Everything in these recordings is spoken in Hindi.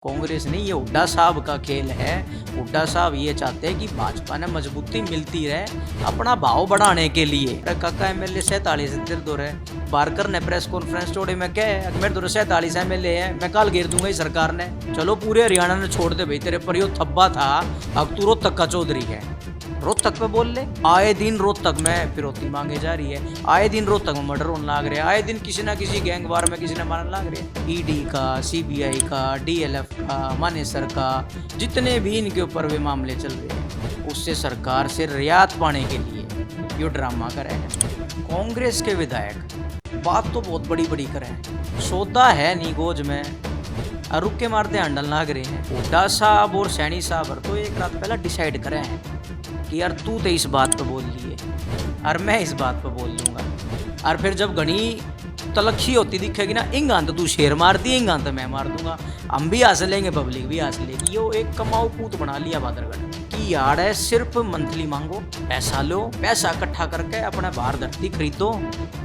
कांग्रेस नहीं, ये हुड्डा साहब का खेल है। हुड्डा साहब ये चाहते हैं कि भाजपा ने मजबूती मिलती रहे अपना भाव बढ़ाने के लिए। काका एमएलए 47 दो रहे बारकर ने प्रेस कॉन्फ्रेंस छोड़े में कह मेरे दो 47 एमएलए है, मैं कल घेर दूंगा सरकार ने। चलो पूरे हरियाणा ने छोड़ दे भाई, तेरे पर यो थब्बा था, अब तू रोहतक का चौधरी है, रोहतक पे बोल ले। आए दिन रोहतक में फिरौती मांगे जा रही है, आए दिन रोहतक में मर्डर होने लग रहे हैं, आए दिन किसी ना किसी गैंग वार में किसी ने मारने लग रहे हैं। ईडी का, सीबीआई का, डीएलएफ का, मानेसर का, जितने भी इनके ऊपर वे मामले चल रहे हैं, उससे सरकार से रियायत पाने के लिए यो ड्रामा करे हैं। कांग्रेस के विधायक बात तो बहुत बड़ी बड़ी करे हैं, सौदा है नी गोज में, रुक के मारते हंडल लाग रहे हैं। हुड्डा साहब और सैनी साहब तो एक रात पहले डिसाइड करे हैं कि यार तू तो इस बात पे बोल लिए और मैं इस बात पे बोल लूँगा, और फिर जब घनी तलखी होती दिखेगी ना, इंगान तो तू शेर मार दी, इंगान तो मैं मार दूंगा, हम भी हंस लेंगे, पब्लिक भी हंस लेगी। यो एक कमाऊ पूत बना लिया बादरगढ़ की यार है। सिर्फ मंथली मांगो, पैसा लो, पैसा इकट्ठा करके अपने बाहर धरती खरीदो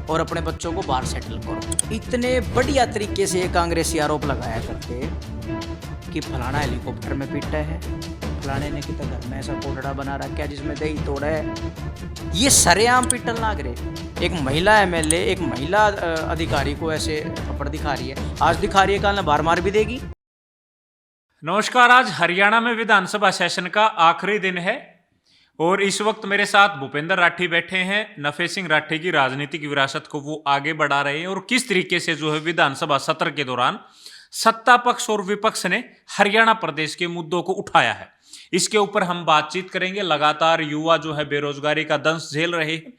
और अपने बच्चों को बाहर सेटल करो। इतने बढ़िया तरीके से कांग्रेसी आरोप लगाया करते कि फलाना हेलीकॉप्टर में पिटा है, फलाने ने कितना घर में ऐसा कोटड़ा बना रखा है जिसमें दही तोड़ा है। ये सरेआम पिटल लाग रहे। एक महिला एमएलए एक महिला अधिकारी को ऐसे थप्पड़ दिखा रही है, आज दिखा रही है, कल बार मार भी देगी। नमस्कार। आज हरियाणा में विधानसभा सेशन का आखिरी दिन है और इस वक्त मेरे साथ भूपेंद्र राठी बैठे हैं। नफे सिंह राठी की राजनीतिक विरासत को वो आगे बढ़ा रहे हैं और किस तरीके से जो है विधानसभा सत्र के दौरान सत्ता पक्ष और विपक्ष ने हरियाणा प्रदेश के मुद्दों को उठाया है, इसके ऊपर हम बातचीत करेंगे। लगातार युवा जो है बेरोजगारी का दंश झेल रहे हैं,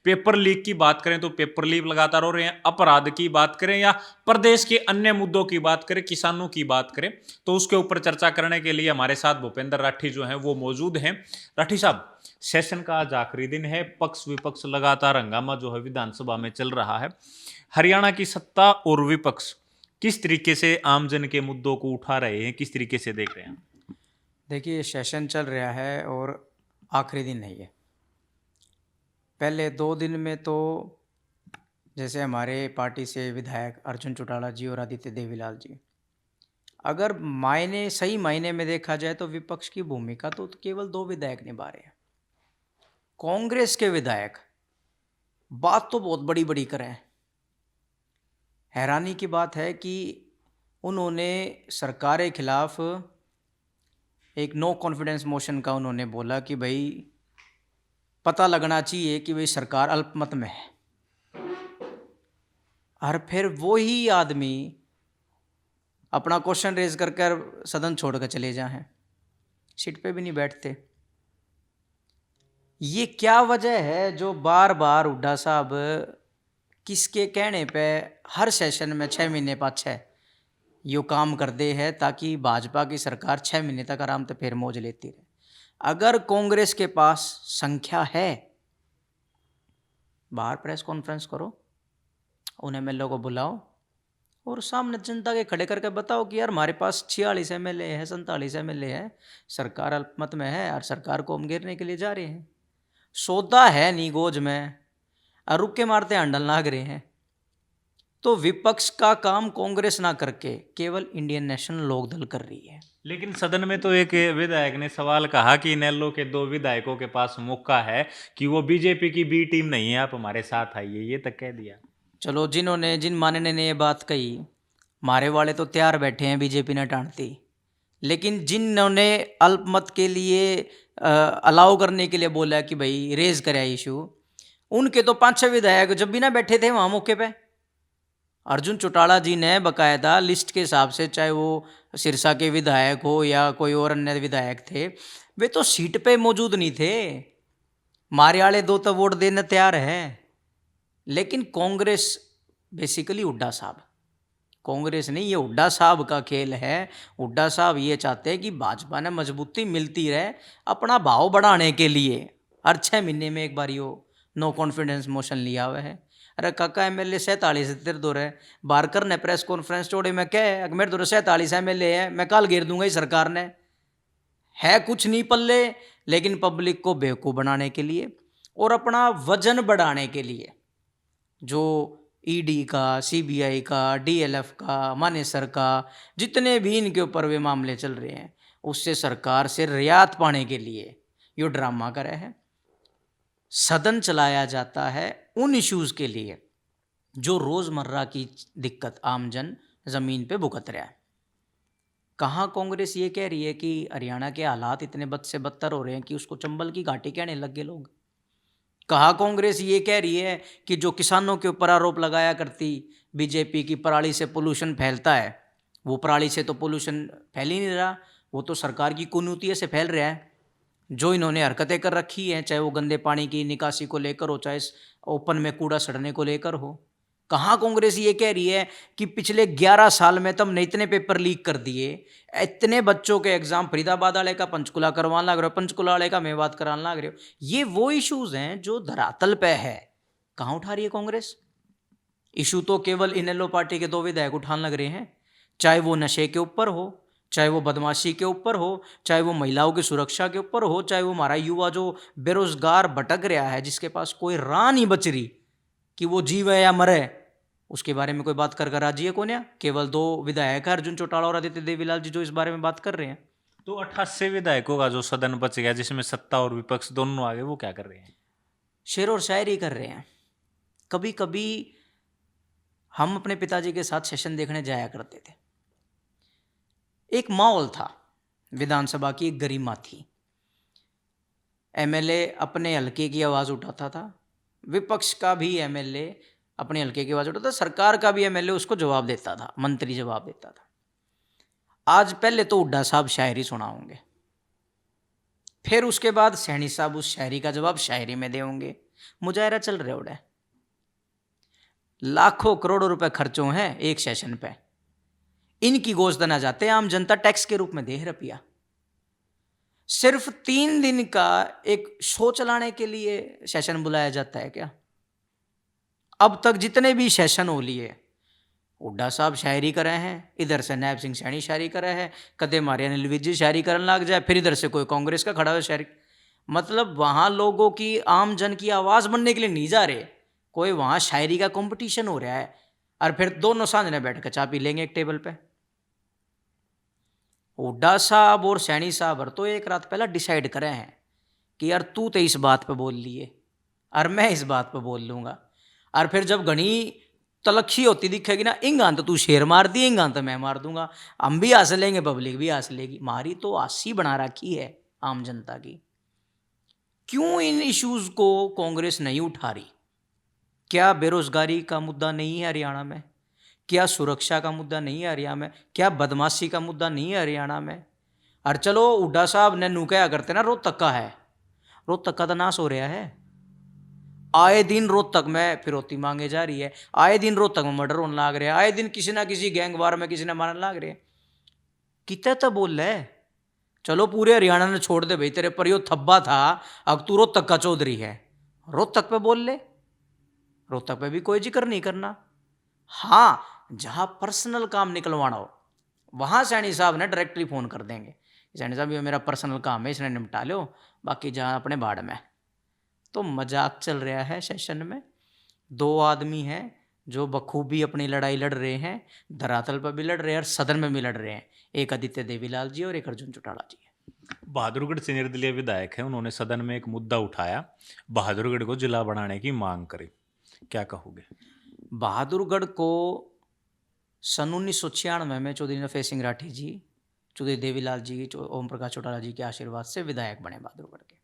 पेपर लीक की बात करें तो पेपर लीक लगातार हो रहे हैं, अपराध की बात करें या प्रदेश के अन्य मुद्दों की बात करें, किसानों की बात करें, तो उसके ऊपर चर्चा करने के लिए हमारे साथ भूपेंद्र राठी जो है वो मौजूद हैं। राठी साहब, सेशन का आज आखिरी दिन है, पक्ष विपक्ष लगातार हंगामा जो है विधानसभा में चल रहा है। हरियाणा की सत्ता और विपक्ष किस तरीके से आमजन के मुद्दों को उठा रहे हैं, किस तरीके से देख रहे हैं? देखिए, सेशन चल रहा है और आखिरी दिन नहीं है। पहले 2 दिन में तो जैसे हमारे पार्टी से विधायक अर्जुन चौटाला जी और आदित्य देवीलाल जी, अगर मायने सही मायने में देखा जाए तो विपक्ष की भूमिका तो केवल 2 विधायक निभा रहे हैं। कांग्रेस के विधायक बात तो बहुत बड़ी बड़ी करें। हैरानी की बात है कि उन्होंने सरकार के खिलाफ एक नो कॉन्फिडेंस मोशन का उन्होंने बोला कि भाई पता लगना चाहिए कि भाई सरकार अल्पमत में है, और फिर वो ही आदमी अपना क्वेश्चन रेज कर कर सदन छोड़ कर चले जाएं, सीट पे भी नहीं बैठते। ये क्या वजह है जो बार बार हुड्डा साहब किसके कहने पे हर सेशन में 6 महीने पाछे यो काम कर दे है ताकि भाजपा की सरकार 6 महीने तक आराम से फिर मौज लेती रहे। अगर कांग्रेस के पास संख्या है, बाहर प्रेस कॉन्फ्रेंस करो, उन एमएलए को बुलाओ और सामने जनता के खड़े करके बताओ कि यार हमारे पास 46 एमएलए है, 47 एमएलए है, सरकार अल्पमत में है और सरकार को हम घेरने के लिए जा रहे हैं, सौदा है नी गोज में, और रुक के मारते हंडल लाग रहे हैं। तो विपक्ष का काम कांग्रेस ना करके केवल इंडियन नेशनल लोक दल कर रही है। लेकिन सदन में तो एक विधायक ने सवाल कहा कि इनेलो के 2 विधायकों के पास मौका है कि वो बीजेपी की बी टीम नहीं है, आप हमारे साथ आइए, ये तक कह दिया। चलो, जिन मानने ने ये बात कही, मारे वाले तो तैयार बैठे हैं बीजेपी ने टांटती, लेकिन जिन्होंने अल्पमत के लिए अलाउ करने के लिए बोला कि भाई रेज करे इशू, उनके तो 5-6 विधायक जब भी ना बैठे थे वहाँ मौके पे। अर्जुन चौटाला जी ने बकायदा लिस्ट के हिसाब से, चाहे वो सिरसा के विधायक हो या कोई और अन्य विधायक थे, वे तो सीट पे मौजूद नहीं थे। मारे वाले 2 तो वोट देने तैयार हैं। लेकिन कांग्रेस बेसिकली हुड्डा साहब, कांग्रेस नहीं, ये हुड्डा साहब का खेल है। हुड्डा साहब ये चाहते हैं कि भाजपा ने मजबूती मिलती रहे अपना भाव बढ़ाने के लिए। हर 6 महीने में एक बार यो नो कॉन्फिडेंस मोशन लिया हुआ है। अरे काका एमएलए 47 दो रहे बारकर ने प्रेस कॉन्फ्रेंस छोड़े में कह मेरे दो 47 एमएलए है, मैं कल घेर दूंगा ही सरकार ने। है कुछ नहीं पल्ले, लेकिन पब्लिक को बेवकूफ़ बनाने के लिए और अपना वजन बढ़ाने के लिए जो ईडी का, सीबीआई का, डीएलएफ का, मानेसर का, जितने भी इनके ऊपर वे मामले चल रहे हैं, उससे सरकार से रियायत पाने के लिए ये ड्रामा करे है। सदन चलाया जाता है उन इश्यूज के लिए जो रोजमर्रा की दिक्कत आम जन जमीन पे भुगत रहा है। कहाँ कांग्रेस ये कह रही है कि हरियाणा के हालात इतने बद से बदतर हो रहे हैं कि उसको चंबल की घाटी कहने लग गए लोग। कहाँ कांग्रेस ये कह रही है कि जो किसानों के ऊपर आरोप लगाया करती बीजेपी की पराली से पोल्यूशन फैलता है, वो पराली से तो पोल्यूशन फैल ही नहीं रहा, वो तो सरकार की कुनीति से फैल रहा है। जो इन्होंने हरकतें कर रखी हैं, चाहे वो गंदे पानी की निकासी को लेकर हो, चाहे ओपन में कूड़ा सड़ने को लेकर हो। कहाँ कांग्रेस ये कह रही है कि पिछले 11 साल में तुमने इतने पेपर लीक कर दिए, इतने बच्चों के एग्जाम फरीदाबाद वाले का पंचकुला करवाने लग रहे हो, पंचकुला वाले का मेवात कराने लग रहे हो। ये वो इश्यूज हैं जो धरातल पे है। कहाँ उठा रही है कांग्रेस? इशू तो केवल इनेलो पार्टी के 2 विधायक उठाने लग रहे हैं, चाहे वो नशे के ऊपर हो, चाहे वो बदमाशी के ऊपर हो, चाहे वो महिलाओं की सुरक्षा के ऊपर हो, चाहे वो हमारा युवा जो बेरोजगार भटक रहा है, जिसके पास कोई राह नहीं बच रही कि वो जीवे या मरे, उसके बारे में कोई बात कर राजी है कौन? या केवल 2 विधायक है, अर्जुन चौटाला और आदित्य देवीलाल जी, जो इस बारे में बात कर रहे हैं। तो 88 विधायकों का जो सदन बच गया, जिसमें सत्ता और विपक्ष दोनों आ गए, वो क्या कर रहे हैं? शेर और शायरी कर रहे हैं। कभी कभी हम अपने पिताजी के साथ सेशन देखने जाया करते थे। एक माहौल था, विधानसभा की एक गरिमा थी। एमएलए अपने हलके की आवाज़ उठाता था, विपक्ष का भी एमएलए अपने हलके की आवाज़ उठाता था, सरकार का भी एमएलए उसको जवाब देता था, मंत्री जवाब देता था। आज पहले तो हुड्डा साहब शायरी सुनाओगे, फिर उसके बाद सैनी साहब उस शायरी का जवाब शायरी में देंगे। मुजाहरा चल रहे उड़े, लाखों करोड़ों रुपए खर्चों हैं एक सेशन पे, इनकी गोश्त ना जाते, आम जनता टैक्स के रूप में दे रुपया। सिर्फ 3 दिन का एक शो चलाने के लिए सेशन बुलाया जाता है क्या? अब तक जितने भी सेशन हो लिए, हुड्डा साहब शायरी कर रहे हैं, इधर से नायब सिंह सैनी शायरी कर रहे हैं, कदे मारिया अनिल विज जी शायरी करने लग जाए, फिर इधर से कोई कांग्रेस का खड़ा हुआ शायरी। मतलब वहां लोगों की, आम जन की आवाज बनने के लिए नहीं जा रहे, कोई वहां शायरी का कंपटीशन हो रहा है, और फिर दोनों सामने बैठ कर चाय पी लेंगे एक टेबल पे। हुड्डा साहब और सैनी साहब तो एक रात पहले डिसाइड करे हैं कि यार तू तो इस बात पे बोल लिए और मैं इस बात पे बोल लूँगा, और फिर जब घनी तलखी होती दिखेगी ना, इंगान तो तू शेर मार दी, इंगान तो मैं मार दूंगा, हम भी हंस लेंगे, पब्लिक भी हंस लेगी। मारी तो आसी बना रखी है आम जनता की। क्यों इन इश्यूज को कांग्रेस नहीं उठा रही? क्या बेरोजगारी का मुद्दा नहीं है हरियाणा में? क्या सुरक्षा का मुद्दा नहीं है हरियाणा में? क्या बदमाशी का मुद्दा नहीं है हरियाणा में? और चलो हुड्डा साहब ने नुकया करते ना, रोहतक का है, रोहतक का तो नाश हो रहा है। आए दिन रोहतक में फिरौती मांगे जा रही है, आए दिन रोहतक में मर्डर होने लग रहे हैं, आए दिन किसी ना किसी गैंगवार में किसी ने मारने लग रहे हैं। कितना तो बोल रहे, चलो पूरे हरियाणा ने छोड़ दे भाई, तेरे पर यो थब्बा था, अब तू रोहतक का चौधरी है, रोहतक पे बोल ले, रोहतक पे भी कोई जिक्र नहीं करना। हाँ, जहां पर्सनल काम निकलवाना हो वहां सैनी साहब ने डायरेक्टली फोन कर देंगे, सैनी साहब ये मेरा पर्सनल काम है, इसने निपटा लो, बाकी जहां अपने बाड़ में। तो मजाक चल रहा है सेशन में। 2 आदमी हैं जो बखूबी अपनी लड़ाई लड़ रहे हैं, धरातल पर भी लड़ रहे हैं और सदन में भी लड़ रहे हैं। एक आदित्य देवीलाल जी और एक अर्जुन चौटाला जी है। बहादुरगढ़ से निर्दलीय विधायक है, उन्होंने सदन में एक मुद्दा उठाया, बहादुरगढ़ को जिला बनाने की मांग करी, क्या कहोगे? बहादुरगढ़ को सन 1996 में चौधरी नफे सिंह राठी जी, चौधरी देवीलाल जी, ओम प्रकाश चौटाला जी के आशीर्वाद से विधायक बने बहादुरगढ़ के।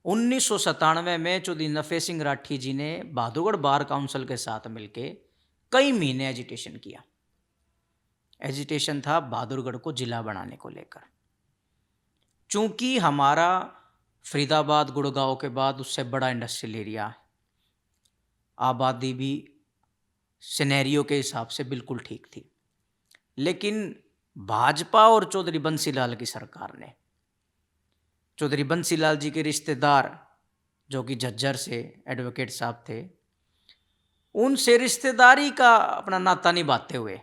1997 में चौधरी नफे सिंह राठी जी ने बहादुरगढ़ बार काउंसिल के साथ मिलके कई महीने एजिटेशन किया। एजिटेशन था बहादुरगढ़ को जिला बनाने को लेकर। चूंकि हमारा फरीदाबाद गुड़गांव के बाद उससे बड़ा इंडस्ट्रियल एरिया है, आबादी भी सिनेरियो के हिसाब से बिल्कुल ठीक थी, लेकिन भाजपा और चौधरी बंसीलाल की सरकार ने, चौधरी बंसीलाल जी के रिश्तेदार जो कि झज्जर से एडवोकेट साहब थे, उनसे रिश्तेदारी का अपना नाता निभाते हुए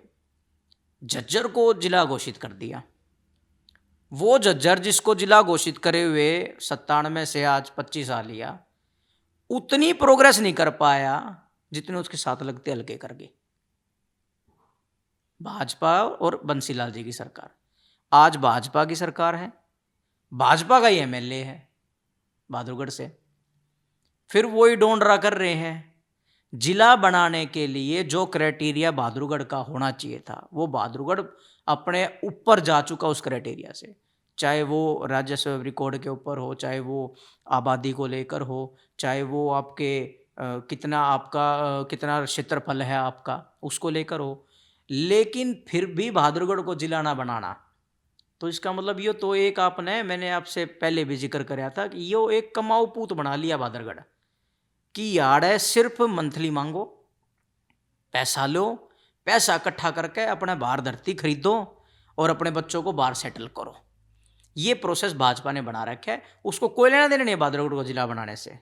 झज्जर को जिला घोषित कर दिया। वो झज्जर जिसको जिला घोषित करे हुए 97 से आज 25 साल लिया, उतनी प्रोग्रेस नहीं कर पाया जितने उसके साथ लगते हल्के करके। भाजपा और बंसीलाल जी की सरकार, आज भाजपा की सरकार है, भाजपा का ही एमएलए है बहादुरगढ़ से, फिर वही डोंडरा कर रहे हैं। जिला बनाने के लिए जो क्राइटेरिया बहादुरगढ़ का होना चाहिए था, वो बहादुरगढ़ अपने ऊपर जा चुका उस क्राइटेरिया से, चाहे वो राजस्व रिकॉर्ड के ऊपर हो, चाहे वो आबादी को लेकर हो, चाहे वो आपके कितना क्षेत्रफल है आपका उसको लेकर हो। लेकिन फिर भी बहादुरगढ़ को जिला ना बनाना, तो इसका मतलब ये तो एक मैंने आपसे पहले भी जिक्र कराया था कि यो एक कमाऊ पूत बना लिया बहादुरगढ़ कि यार है, सिर्फ मंथली मांगो, पैसा लो, पैसा इकट्ठा करके अपने बाहर धरती खरीदो और अपने बच्चों को बाहर सेटल करो। ये प्रोसेस भाजपा ने बना रखा है, उसको कोई लेना देना नहीं है बहादुरगढ़ को जिला बनाने से।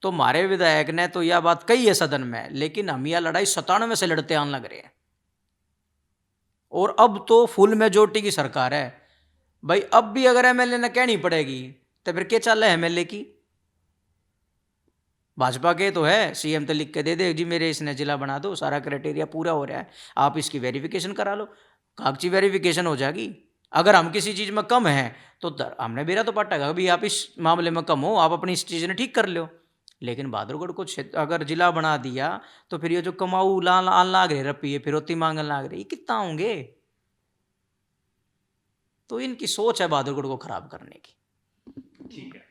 तो हमारे विधायक ने तो यह बात कही है सदन में, लेकिन हम यह लड़ाई 97 से लड़ते आने लग रहे हैं और अब तो फुल मेजोरिटी की सरकार है भाई। अब भी अगर एमएलए ने कहनी पड़ेगी तो फिर क्या चल है एमएलए की? भाजपा के तो है, सीएम तो लिख के दे दे जी मेरे इसने जिला बना दो, सारा क्राइटेरिया पूरा हो रहा है, आप इसकी वेरिफिकेशन करा लो, कागजी वेरिफिकेशन हो जाएगी। अगर हम किसी चीज़ में कम हैं तो हमने बेरा तो पाटेगा भाई आप इस मामले में कम हो, आप अपनी इस चीज़ ने ठीक कर लो। लेकिन बहादुरगढ़ को अगर जिला बना दिया तो फिर ये जो कमाऊ लाग रहे रपी फिरौती मांगन लाग रहे, ये कितना होंगे? तो इनकी सोच है बहादुरगढ़ को खराब करने की। ठीक है,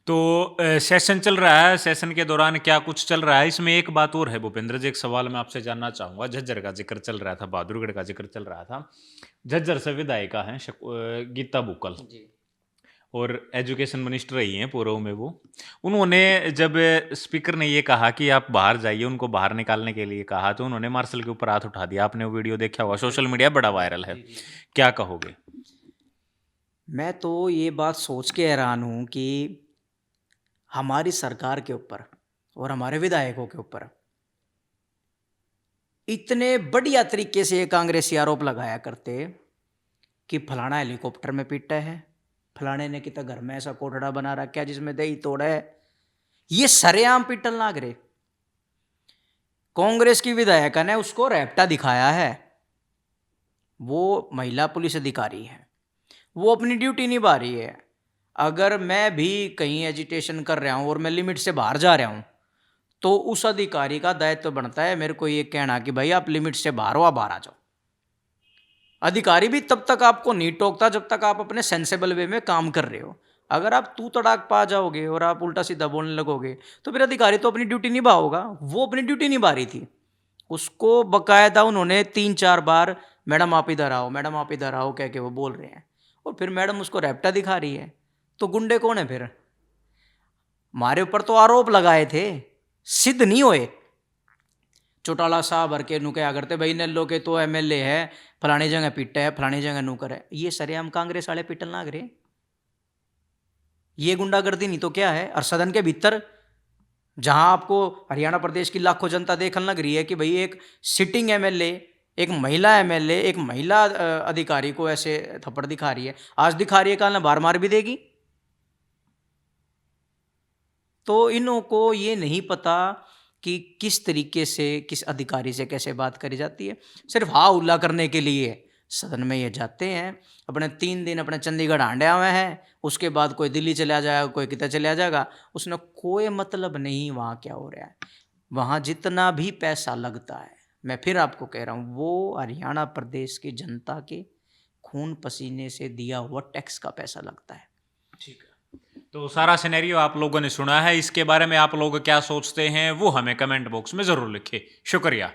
तो सेशन चल रहा है, सेशन के दौरान क्या कुछ चल रहा है इसमें एक बात और है भूपेंद्र जी, एक सवाल मैं आपसे जानना चाहूंगा। झज्जर का जिक्र चल रहा था, बहादुरगढ़ का जिक्र चल रहा था। झज्जर से विधायिका हैं गीता बुक्कल जी। और एजुकेशन मिनिस्टर रही हैं पूर्व में वो। उन्होंने जब स्पीकर ने ये कहा कि आप बाहर जाइए, उनको बाहर निकालने के लिए कहा, तो उन्होंने मार्शल के ऊपर हाथ उठा दिया। आपने वो वीडियो देखा होगा, सोशल मीडिया बड़ा वायरल है, क्या कहोगे? मैं तो ये बात सोच के हैरान हूँ कि हमारी सरकार के ऊपर और हमारे विधायकों के ऊपर इतने बढ़िया तरीके से ये कांग्रेसी आरोप लगाया करते कि फलाना हेलीकॉप्टर में पीटा है, फलाने ने कितना घर में ऐसा कोठड़ा बना रखा है जिसमें दही तोड़ा है। ये सरेआम पीटल लाग रहे। कांग्रेस की विधायिका ने उसको रैप्टा दिखाया है, वो महिला पुलिस अधिकारी है, वो अपनी ड्यूटी निभा रही है। अगर मैं भी कहीं एजिटेशन कर रहा हूँ और मैं लिमिट से बाहर जा रहा हूँ तो उस अधिकारी का दायित्व तो बनता है मेरे को ये कहना कि भाई आप लिमिट से बाहर हो, आप बाहर आ जाओ। अधिकारी भी तब तक आपको नहीं टोकता जब तक आप अपने सेंसेबल वे में काम कर रहे हो। अगर आप तू तड़ाक पा जाओगे और आप उल्टा सीधा बोलने लगोगे तो फिर अधिकारी तो अपनी ड्यूटी निभाओगा। वो अपनी ड्यूटी निभा रही थी, उसको बकायदा उन्होंने 3-4 बार मैडम आप इधर आओ, मैडम आप इधर आओ कह के वो बोल रहे हैं और फिर मैडम उसको रैप्टा दिखा रही है। तो गुंडे कौन है फिर? हमारे ऊपर तो आरोप लगाए थे, सिद्ध नहीं होए। चौटाला साहब हर के नु क्या करते भाई नेल्लो के तो एमएलए है, फलानी जगह पीटा है, फलानी जगह नू करे। ये सरेआम कांग्रेस वाले पीटन लाग रहे। ये गुंडागर्दी नहीं तो क्या है? और सदन के भीतर जहां आपको हरियाणा प्रदेश की लाखों जनता देखने लग रही है कि भाई एक सिटिंग एमएलए, एक महिला एमएलए, एक महिला अधिकारी को ऐसे थप्पड़ दिखा रही है, आज दिखा रही है, कल बार मार भी देगी। तो इन्हों को ये नहीं पता कि किस तरीके से किस अधिकारी से कैसे बात करी जाती है। सिर्फ हाँ उल्ला करने के लिए सदन में ये जाते हैं, अपने 3 दिन अपने चंडीगढ़ आंडे हुए हैं, उसके बाद कोई दिल्ली चला जाएगा, कोई कितना चला जाएगा, उसने कोई मतलब नहीं वहाँ क्या हो रहा है। वहाँ जितना भी पैसा लगता है, मैं फिर आपको कह रहा हूँ, वो हरियाणा प्रदेश की जनता के खून पसीने से दिया हुआ टैक्स का पैसा लगता है। ठीक है, तो सारा सिनेरियो आप लोगों ने सुना है। इसके बारे में आप लोग क्या सोचते हैं वो हमें कमेंट बॉक्स में ज़रूर लिखें। शुक्रिया।